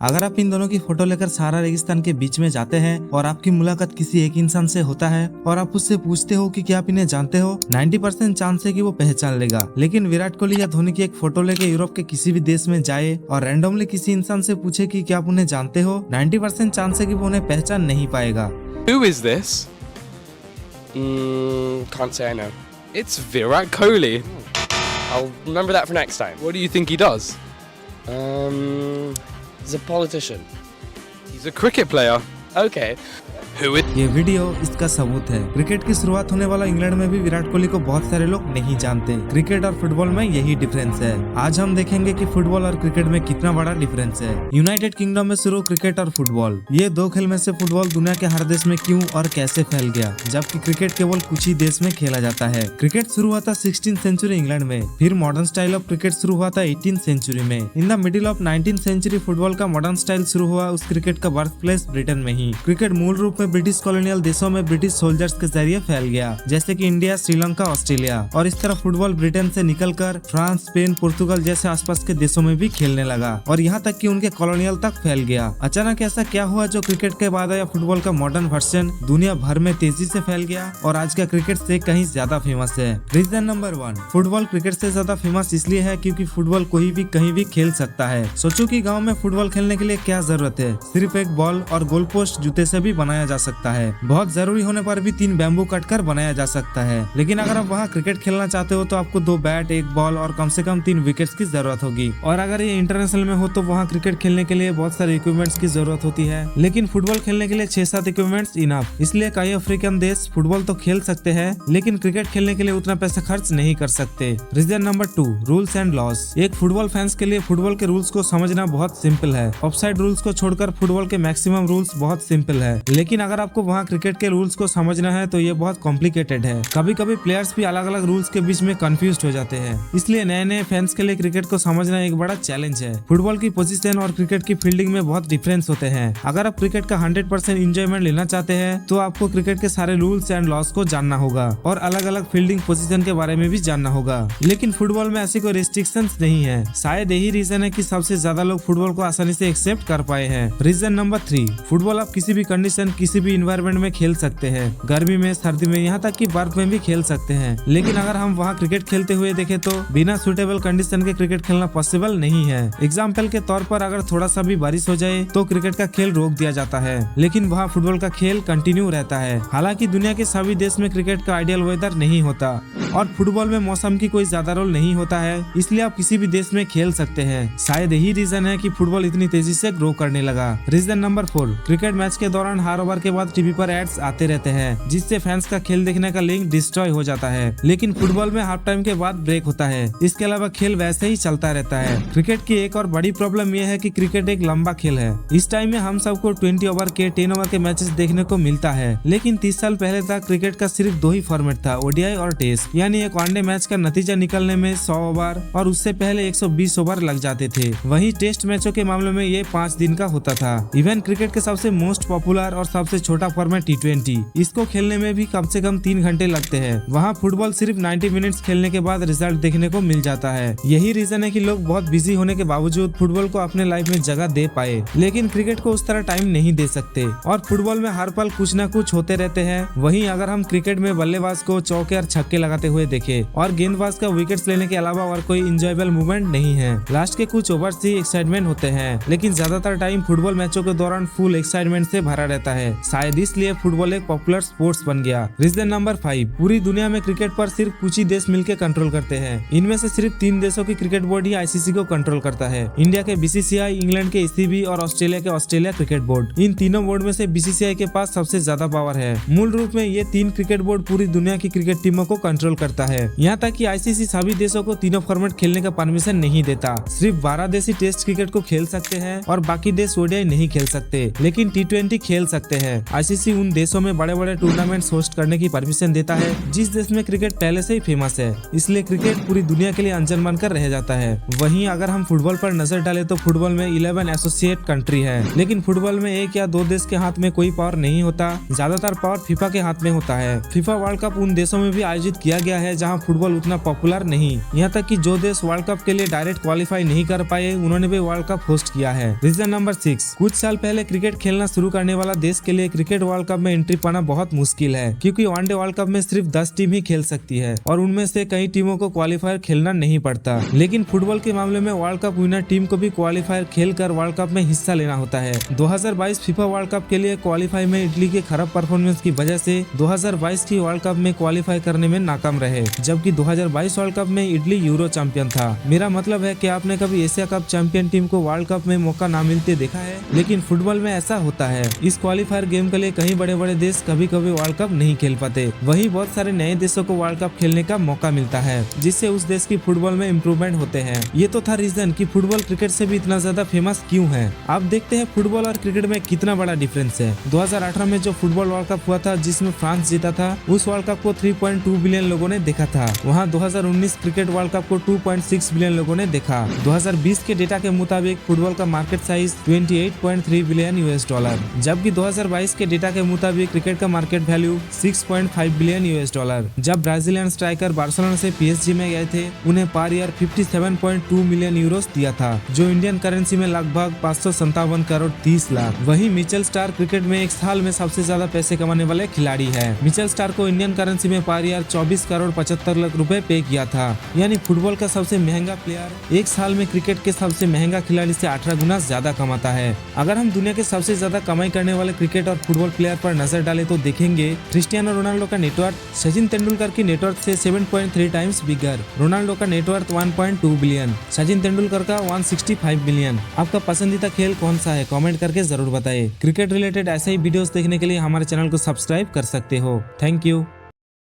अगर आप इन दोनों की फोटो लेकर सहारा रेगिस्तान के बीच में जाते हैं और आपकी मुलाकात किसी एक इंसान से होता है और आप उससे पूछते हो कि क्या आप इन्हें जानते हो, 90% चांस है कि वो पहचान लेगा। लेकिन विराट कोहली या धोनी की एक फोटो लेके यूरोप के किसी भी देश में जाए और रैंडमली किसी इंसान से पूछे कि क्या आप उन्हें जानते हो, 90% चांस है कि वो उन्हें पहचान नहीं पाएगा। Who is this? Can't say I know. It's Virat Kohli. I'll remember that for next time. What do you think he does? He's a politician. He's a cricket player. Okay. Who is... ये video इसका सबूत है। Cricket की शुरुआत होने वाला England में भी विराट कोहली को बहुत सारे लोग नहीं जानते। क्रिकेट और फुटबॉल में यही डिफरेंस है। आज हम देखेंगे कि फुटबॉल और क्रिकेट में कितना बड़ा डिफरेंस है। यूनाइटेड किंगडम में शुरू क्रिकेट और फुटबॉल, ये दो खेल में से फुटबॉल दुनिया के हर देश में क्यों और कैसे फैल गया, जबकि क्रिकेट केवल कुछ ही देश में खेला जाता है। क्रिकेट शुरू हुआ था 16th सेंचुरी इंग्लैंड में, फिर मॉडर्न स्टाइल ऑफ क्रिकेट शुरू हुआ था 18th सेंचुरी में। In the middle of 19th century football का मॉडर्न स्टाइल शुरू हुआ उस क्रिकेट का बर्थ प्लेस ब्रिटेन में ही। क्रिकेट मूल रूप में ब्रिटिश कॉलोनियल देशों में ब्रिटिश सोल्जर्स के जरिए फैल गया, जैसे कि इंडिया, श्रीलंका, ऑस्ट्रेलिया, और इस तरह फुटबॉल ब्रिटेन से निकलकर फ्रांस, स्पेन, पुर्तगाल जैसे आसपास के देशों में भी खेलने लगा और यहाँ तक कि उनके कॉलोनियल तक फैल गया। अचानक ऐसा क्या हुआ जो क्रिकेट के बाद आया फुटबॉल का मॉडर्न वर्जन दुनिया भर में तेजी से फैल गया और आज का क्रिकेट से कहीं ज्यादा फेमस है। रीजन नंबर 1, फुटबॉल क्रिकेट से ज्यादा फेमस इसलिए है क्योंकि फुटबॉल कोई भी कहीं भी खेल सकता है। सोचो कि गाँव में फुटबॉल खेलने के लिए क्या जरूरत है, सिर्फ एक बॉल और गोल पोस्ट जूते से भी बनाया जा सकता है। बहुत जरूरी होने पर भी 3 बैम्बू कटकर बनाया जा सकता है। लेकिन अगर आप वहाँ क्रिकेट खेलना चाहते हो तो आपको 2 बैट, 1 बॉल और कम से कम 3 विकेट्स की जरूरत होगी। और अगर ये इंटरनेशनल में हो तो वहाँ क्रिकेट खेलने के लिए बहुत सारे इक्विपमेंट्स की जरूरत होती है। लेकिन फुटबॉल खेलने के लिए 6-7 इक्विपमेंट्स इनफ। इसलिए कई अफ्रीकन देश फुटबॉल तो खेल सकते हैं लेकिन क्रिकेट खेलने के लिए उतना पैसा खर्च नहीं कर सकते। Reason number 2, rules and laws. एक फुटबॉल फैंस के लिए फुटबॉल के रूल्स को समझना बहुत सिंपल है। ऑफसाइड रूल्स को छोड़कर फुटबॉल के मैक्सिमम रूल्स बहुत सिंपल है। लेकिन अगर आपको वहाँ क्रिकेट के रूल्स को समझना है तो ये बहुत कॉम्प्लिकेटेड है। कभी कभी प्लेयर्स भी अलग अलग रूल्स के बीच में कंफ्यूज हो जाते हैं। इसलिए नए नए फैंस के लिए क्रिकेट को समझना एक बड़ा चैलेंज है। फुटबॉल की पोजीशन और क्रिकेट की फील्डिंग में बहुत डिफरेंस होते हैं। अगर आप क्रिकेट का 100% एंजॉयमेंट लेना चाहते हैं तो आपको क्रिकेट के सारे रूल्स एंड लॉस को जानना होगा और अलग अलग फील्डिंग पोजीशन के बारे में भी जानना होगा। लेकिन फुटबॉल में ऐसी कोई रिस्ट्रिक्शंस नहीं है। शायद यही रीजन है कि सबसे ज्यादा लोग फुटबॉल को आसानी से एक्सेप्ट कर पाए हैं। रीजन नंबर 3, फुटबॉल आप किसी भी कंडीशन, किसी भी इन्वायरमेंट में खेल सकते हैं। गर्मी में, सर्दी में, यहाँ तक कि बर्फ में भी खेल सकते हैं। लेकिन अगर हम वहाँ क्रिकेट खेलते हुए देखें तो बिना सुटेबल कंडीशन के क्रिकेट खेलना पॉसिबल नहीं है। एग्जाम्पल के तौर पर अगर थोड़ा सा भी बारिश हो जाए तो क्रिकेट का खेल रोक दिया जाता है, लेकिन वहाँ फुटबॉल का खेल कंटिन्यू रहता है। हालांकि दुनिया के सभी देश में क्रिकेट का आइडियल वेदर नहीं होता और फुटबॉल में मौसम की कोई ज्यादा रोल नहीं होता है, इसलिए आप किसी भी देश में खेल सकते हैं। शायद यही रीजन है कि फुटबॉल इतनी तेजी से ग्रो करने लगा। रीजन नंबर 4, क्रिकेट मैच के दौरान हर ओवर के बाद टीवी पर एड्स आते रहते हैं जिससे फैंस का खेल देखने का लिंक डिस्ट्रॉय हो जाता है। लेकिन फुटबॉल में हाफ टाइम के बाद ब्रेक होता है। इसके अलावा खेल वैसे ही चलता रहता है। क्रिकेट की एक और बड़ी प्रॉब्लम यह है कि क्रिकेट एक लंबा खेल है। इस टाइम में हम सबको 20 ओवर के, 10 ओवर के मैचेस देखने को मिलता है। लेकिन 30 साल पहले तक क्रिकेट का सिर्फ 2 ही फॉर्मेट था, ओडीआई और टेस्ट। यानी एक वनडे मैच का नतीजा निकलने में 100 ओवर और उससे पहले 120 ओवर लग जाते थे। वहीं टेस्ट मैचों के मामले में ये 5 दिन का होता था। इवन क्रिकेट के सबसे मोस्ट पॉपुलर और सबसे छोटा फॉर्मेट T20, इसको खेलने में भी कम से कम 3 घंटे लगते हैं। वहाँ फुटबॉल सिर्फ 90 मिनट्स खेलने के बाद रिजल्ट देखने को मिल जाता है। यही रीजन है कि लोग बहुत बिजी होने के बावजूद फुटबॉल को अपने लाइफ में जगह दे पाए, लेकिन क्रिकेट को उस तरह टाइम नहीं दे सकते। और फुटबॉल में हर पल कुछ न कुछ होते रहते हैं। वहीं अगर हम क्रिकेट में बल्लेबाज को चौके और छक्के लगाते हुए देखे और गेंदबाज का विकेट्स लेने के अलावा और कोई इंजॉयबल मूवमेंट नहीं है। लास्ट के कुछ ओवर्स ही एक्साइटमेंट होते हैं, लेकिन ज्यादातर टाइम फुटबॉल मैचों के दौरान फुल एक्साइटमेंट से भरा रहता है। शायद इसलिए फुटबॉल एक पॉपुलर स्पोर्ट्स बन गया। रीजन नंबर 5, पूरी दुनिया में क्रिकेट पर सिर्फ कुछ ही देश मिलकर कंट्रोल करते हैं। इनमें से सिर्फ 3 देशों की क्रिकेट बोर्ड ही आईसीसी को कंट्रोल करता है। इंडिया के बीसीसीआई, इंग्लैंड के ईसीबी और ऑस्ट्रेलिया के ऑस्ट्रेलिया क्रिकेट बोर्ड। इन तीनों बोर्ड में से बीसीसीआई के पास सबसे ज्यादा पावर है। मूल रूप में ये 3 क्रिकेट बोर्ड पूरी दुनिया की क्रिकेट टीमों को कंट्रोल करता है। यहाँ तक कि आईसीसी सभी देशों को तीनों फॉर्मेट खेलने का परमिशन नहीं देता। सिर्फ 12 देश ही टेस्ट क्रिकेट को खेल सकते हैं और बाकी देश ओडीआई नहीं खेल सकते, लेकिन T20 खेल सकते हैं। है। आईसीसी उन देशों में बड़े बड़े टूर्नामेंट्स होस्ट करने की परमिशन देता है जिस देश में क्रिकेट पहले से ही फेमस है, इसलिए क्रिकेट पूरी दुनिया के लिए अनजान बनकर रह जाता है। वहीं अगर हम फुटबॉल पर नजर डालें तो फुटबॉल में 11 एसोसिएट कंट्री है, लेकिन फुटबॉल में एक या दो देश के हाथ में कोई पावर नहीं होता, ज्यादातर पावर फीफा के हाथ में होता है। फीफा वर्ल्ड कप उन देशों में भी आयोजित किया गया है जहां फुटबॉल उतना पॉपुलर नहीं, यहाँ तक कि जो देश वर्ल्ड कप के लिए डायरेक्ट क्वालिफाई नहीं कर पाए उन्होंने भी वर्ल्ड कप होस्ट किया है। रीजन नंबर 6, कुछ साल पहले क्रिकेट खेलना शुरू करने वाला देश के लिए क्रिकेट वर्ल्ड कप में एंट्री पाना बहुत मुश्किल है, क्योंकि वनडे वर्ल्ड कप में सिर्फ 10 टीम ही खेल सकती है और उनमें से कई टीमों को क्वालिफायर खेलना नहीं पड़ता। लेकिन फुटबॉल के मामले में वर्ल्ड कप विनर टीम को भी क्वालिफायर खेलकर वर्ल्ड कप में हिस्सा लेना होता है। 2022 फीफा वर्ल्ड कप के लिए क्वालिफाई में इटली के खराब परफॉर्मेंस की वजह से 2022 की वर्ल्ड कप में क्वालिफाई करने में नाकाम रहे, जबकि 2022 वर्ल्ड कप में इटली यूरो चैंपियन था। मेरा मतलब है कि आपने कभी एशिया कप चैंपियन टीम को वर्ल्ड कप में मौका ना मिलते देखा है, लेकिन फुटबॉल में ऐसा होता है। इस क्वालिफायर गेम के लिए कई बड़े बड़े देश कभी कभी वर्ल्ड कप नहीं खेल पाते, वहीं बहुत सारे नए देशों को वर्ल्ड कप खेलने का मौका मिलता है, जिससे उस देश की फुटबॉल में इम्प्रूवमेंट होते हैं। ये तो था रीजन कि फुटबॉल क्रिकेट से भी इतना ज्यादा फेमस क्यों है। आप देखते हैं फुटबॉल और क्रिकेट में कितना बड़ा डिफरेंस है। 2018 में जो फुटबॉल वर्ल्ड कप हुआ था जिसमें फ्रांस जीता था, उस वर्ल्ड कप को 3.2 बिलियन लोगों ने देखा था। वहाँ 2019 क्रिकेट वर्ल्ड कप को 2.6 बिलियन लोगों ने देखा। 2020 के डेटा के मुताबिक फुटबॉल का मार्केट साइज 28.3 बिलियन $, जबकि 2022 के डेटा के मुताबिक क्रिकेट का मार्केट वैल्यू 6.5 बिलियन $। जब ब्राजीलियन स्ट्राइकर बार्सिलोना से PSG में गए थे, उन्हें पर ईयर 57.2 मिलियन यूरो दिया था, जो इंडियन करेंसी में लगभग 557 करोड़ 30 लाख। वहीं मिचेल स्टार्क क्रिकेट में एक साल में सबसे ज्यादा पैसे कमाने वाले खिलाड़ी है। मिचेल स्टार्क को इंडियन करेंसी में पर ईयर 24 करोड़ 75 लाख रुपए पे किया था। यानी फुटबॉल का सबसे महंगा प्लेयर एक साल में क्रिकेट के सबसे महंगा खिलाड़ी से 18 गुना ज्यादा कमाता है। अगर हम दुनिया के सबसे ज्यादा कमाई करने वाले क्रिकेट और फुटबॉल प्लेयर पर नजर डालें तो देखेंगे क्रिस्टियानो रोनाल्डो का नेटवर्थ सचिन तेंदुलकर की नेटवर्थ से 7.3 टाइम्स बिगर, रोनाल्डो का नेटवर्थ 1.2 बिलियन, सचिन तेंदुलकर का 165 बिलियन। आपका पसंदीदा खेल कौन सा है कमेंट करके जरूर बताइए। क्रिकेट रिलेटेड ऐसे ही वीडियोस देखने के लिए हमारे चैनल को सब्सक्राइब कर सकते हो। Thank you.